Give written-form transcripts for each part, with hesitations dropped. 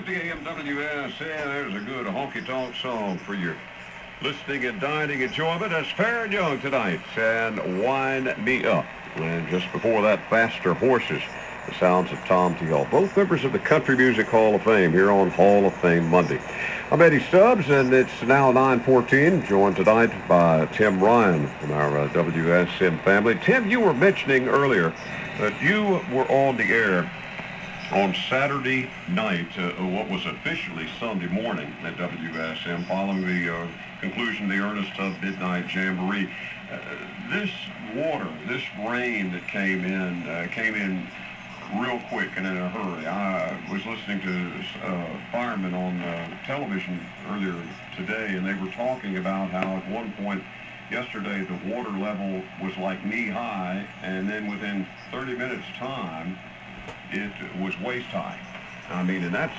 1250 AM WSM. There's a good honky-tonk song for your listening and dining enjoyment. That's Fair and Young tonight, and Wind Me Up. And just before that, Faster Horses, the sounds of Tom T. Hall, both members of the Country Music Hall of Fame here on Hall of Fame Monday. I'm Eddie Stubbs, and it's now 9:14, joined tonight by Tim Ryan from our WSM family. Tim, you were mentioning earlier that you were on the air on Saturday night, what was officially Sunday morning at WSM, following the conclusion of the Ernest Tubb Midnight Jamboree. This water, this rain that came in real quick and in a hurry. I was listening to firemen on television earlier today, and they were talking about how at one point yesterday the water level was like knee-high, and then within 30 minutes' time, it was waist-high. I mean, and that's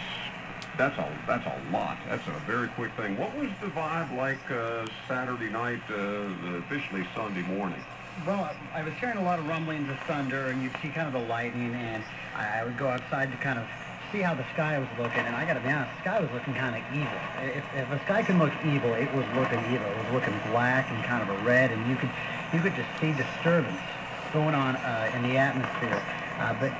a lot. That's a very quick thing. What was the vibe like Saturday night, officially Sunday morning? Well, I was hearing a lot of rumblings of thunder, and you'd see kind of the lightning, and I would go outside to kind of see how the sky was looking, and I got to be honest, the sky was looking kind of evil. If the sky can look evil, it was looking evil. It was looking black and kind of a red, and you could just see disturbance going on in the atmosphere. But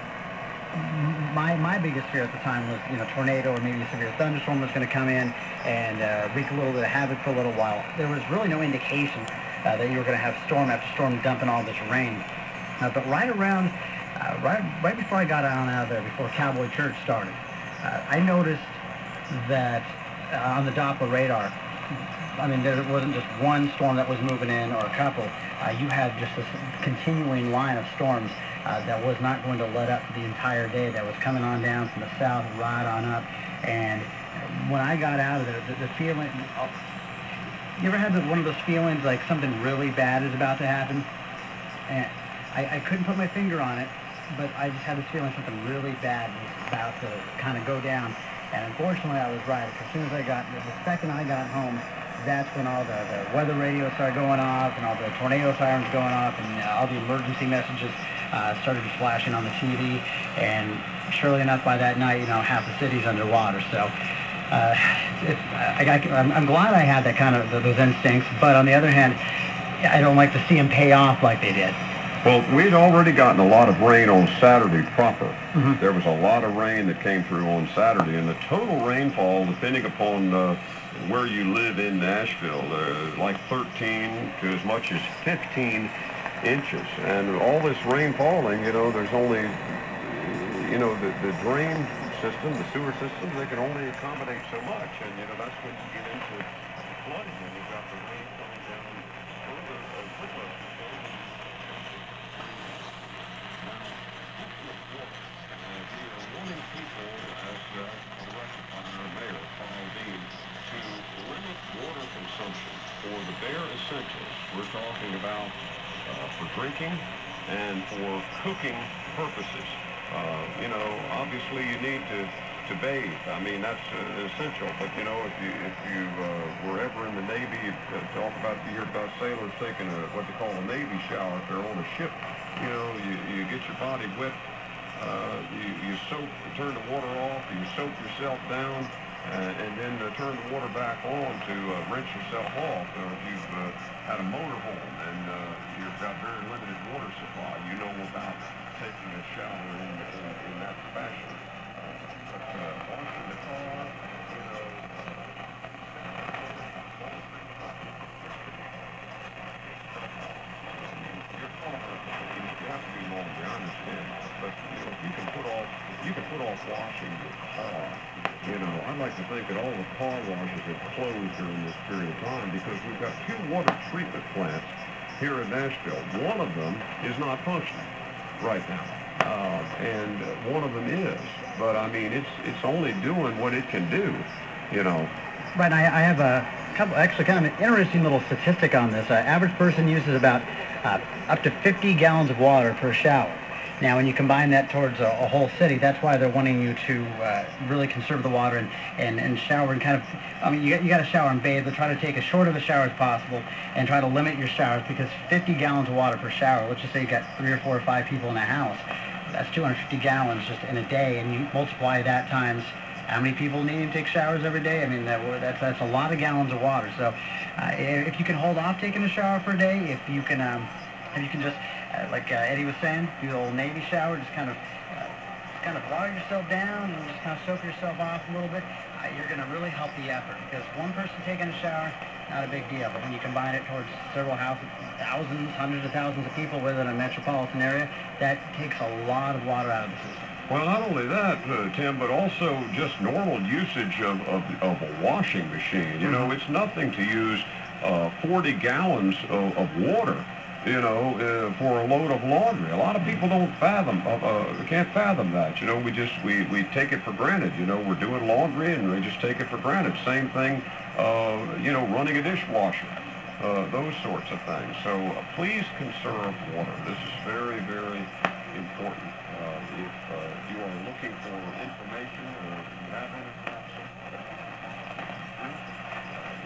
my biggest fear at the time was, tornado or maybe a severe thunderstorm was going to come in and wreak a little bit of havoc for a little while. There was really no indication that you were going to have storm after storm dumping all this rain. But right before I got on out of there, before Cowboy Church started, I noticed that on the Doppler radar, I mean, there wasn't just one storm that was moving in or a couple. You had just this continuing line of storms that was not going to let up for the entire day, that was coming on down from the south right on up. And when I got out of there, the feeling, you ever had one of those feelings like something really bad is about to happen? And I couldn't put my finger on it, but I just had this feeling something really bad was about to kind of go down. And unfortunately, I was right. As soon as the second I got home, that's when all the weather radios started going off, and all the tornado sirens going off, and all the emergency messages started flashing on the TV. And surely enough, by that night, half the city's underwater. So I'm glad I had that kind of those instincts. But on the other hand, I don't like to see them pay off like they did. Well, we'd already gotten a lot of rain on Saturday proper. Mm-hmm. There was a lot of rain that came through on Saturday, and the total rainfall, depending upon where you live in Nashville, like 13 to as much as 15 inches. And all this rain falling, there's only, the drain system, the sewer systems, they can only accommodate so much. And, that's when you get into flooding, and you've got the rain coming down further quickly. Warning people, as directed by our mayor, Paul Dean, to limit water consumption for the bare essentials. We're talking about for drinking and for cooking purposes. Obviously you need to bathe. I mean, that's essential. But if you were ever in the Navy, you hear about sailors taking what they call a Navy shower if they're on a ship. You get your body wet. You turn the water off, you soak yourself down, and then turn the water back on to rinse yourself off. If you've had a motorhome and you've got very limited water supply, you know about taking a shower in that fashion. But washing the car, your car, you have to be laundry, I understand. But if you can put off washing your car, I'd like to think that all the car washes have closed during this period of time, because we've got 2 water treatment plants here in Nashville. One of them is not functioning right now, and one of them is. But I mean, it's only doing what it can do, Right. I have a couple, actually, kind of an interesting little statistic on this. Average person uses about up to 50 gallons of water per shower. Now, when you combine that towards a whole city, that's why they're wanting you to really conserve the water and shower and kind of, you got to shower and bathe, but try to take as short of a shower as possible and try to limit your showers, because 50 gallons of water per shower, let's just say you got 3 or 4 or 5 people in a house, that's 250 gallons just in a day, and you multiply that times how many people need to take showers every day? I mean, that's a lot of gallons of water. So if you can hold off taking a shower for a day, if you can just, like Eddie was saying, do the old Navy shower, just kind of water yourself down and just kind of soak yourself off a little bit, you're going to really help the effort, because one person taking a shower, not a big deal, but when you combine it towards several houses, thousands, hundreds of thousands of people within a metropolitan area, that takes a lot of water out of the system. Well, not only that, Tim, but also just normal usage of a washing machine. You know, it's nothing to use 40 gallons of water, you know, for a load of laundry. A lot of people don't can't fathom that. You know, we take it for granted. You know, we're doing laundry and we just take it for granted. Same thing, you know, running a dishwasher, those sorts of things. So please conserve water. This is very, very important. If you are looking for information or you have any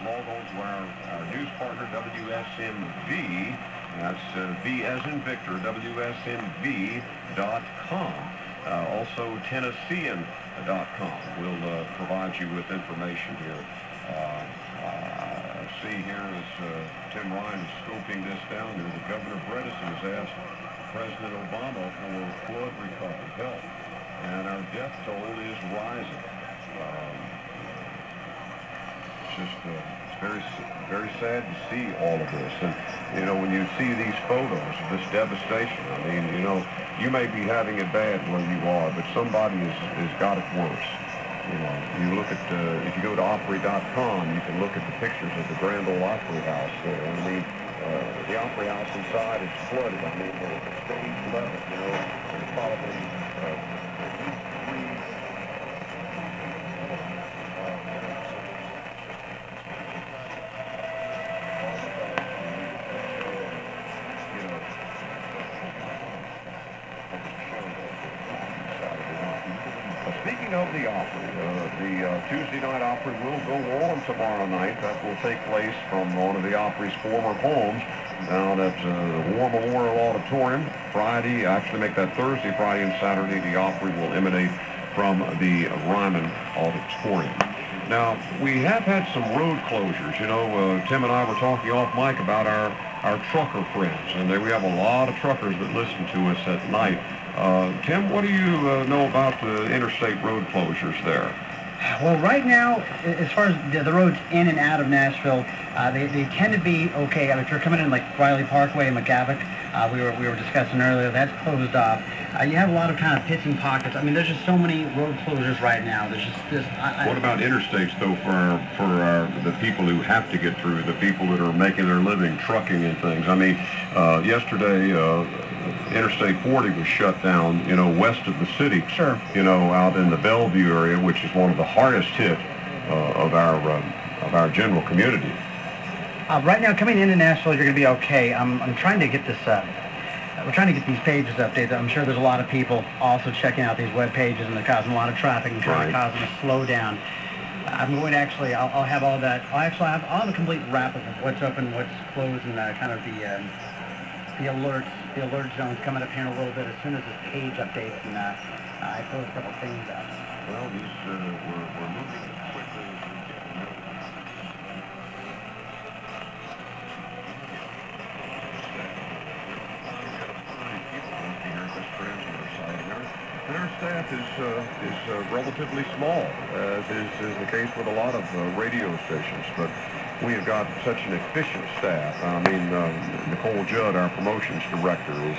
log on to our news partner, WSMV. That's V as in Victor, WSMV.com. Also, Tennessean.com will provide you with information here. See here as Tim Ryan is scoping this down here, the Governor Bredesen has asked President Obama for flood recovery help, and our death toll is rising. It's very, very sad to see all of this. And, you know, when you see these photos of this devastation, I mean, you know, you may be having it bad where you are, but somebody has got it worse. You know, you look at, if you go to Opry.com, you can look at the pictures of the Grand Ole Opry House there. I mean, the Opry House inside is flooded. I mean, the stage level, you know, there's probably Speaking of the Opry, the Tuesday night Opry will go on tomorrow night. That will take place from one of the Opry's former homes down at the War Memorial Auditorium. Friday, actually make that Thursday, Friday, and Saturday, the Opry will emanate from the Ryman Auditorium. Now, we have had some road closures. You know, Tim and I were talking off mic about our trucker friends, and we have a lot of truckers that listen to us at night. Tim, what do you know about the interstate road closures there? Well, right now, as far as the roads in and out of Nashville, they tend to be okay. I mean, if you're coming in like Riley Parkway and McGavock, we were discussing earlier, that's closed off. You have a lot of kind of pissing pockets. I mean, there's just so many road closures right now. There's just this. What about interstates, though, for the people who have to get through, the people that are making their living trucking and things? I mean, yesterday, Interstate 40 was shut down, you know, west of the city. Sure. You know, out in the Bellevue area, which is one of the hardest hit of our general community. Right now, coming into Nashville, you're going to be okay. I'm trying to get this. We're trying to get these pages updated. I'm sure there's a lot of people also checking out these web pages, and they're causing a lot of traffic and kind of causing a slowdown. I'm going to actually, I'll have all that. I'll have a complete wrap-up of what's open, what's closed, and kind of the alert zones coming up here in a little bit as soon as this page updates, and I throw a couple things out. Well, we're moving as quickly as we can. And our staff is relatively small, as is the case with a lot of radio stations, but we have got such an efficient staff. I mean, Nicole Judd, our promotions director, is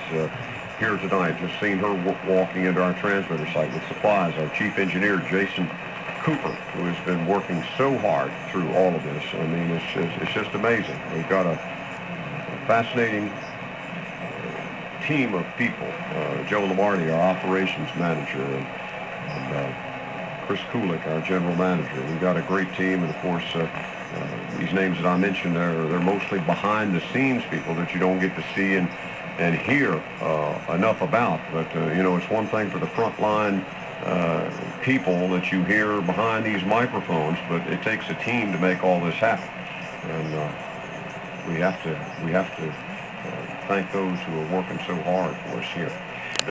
here tonight. Just seen her walking into our transmitter site with supplies. Our chief engineer, Jason Cooper, who has been working so hard through all of this. I mean, it's just amazing. We've got a fascinating team of people. Joe Lamarty, our operations manager, and Chris Kulik, our general manager. We've got a great team, and of course, these names that I mentioned, they're mostly behind-the-scenes people that you don't get to see and hear enough about. But, you know, it's one thing for the front-line people that you hear behind these microphones, but it takes a team to make all this happen. And we have to thank those who are working so hard for us here.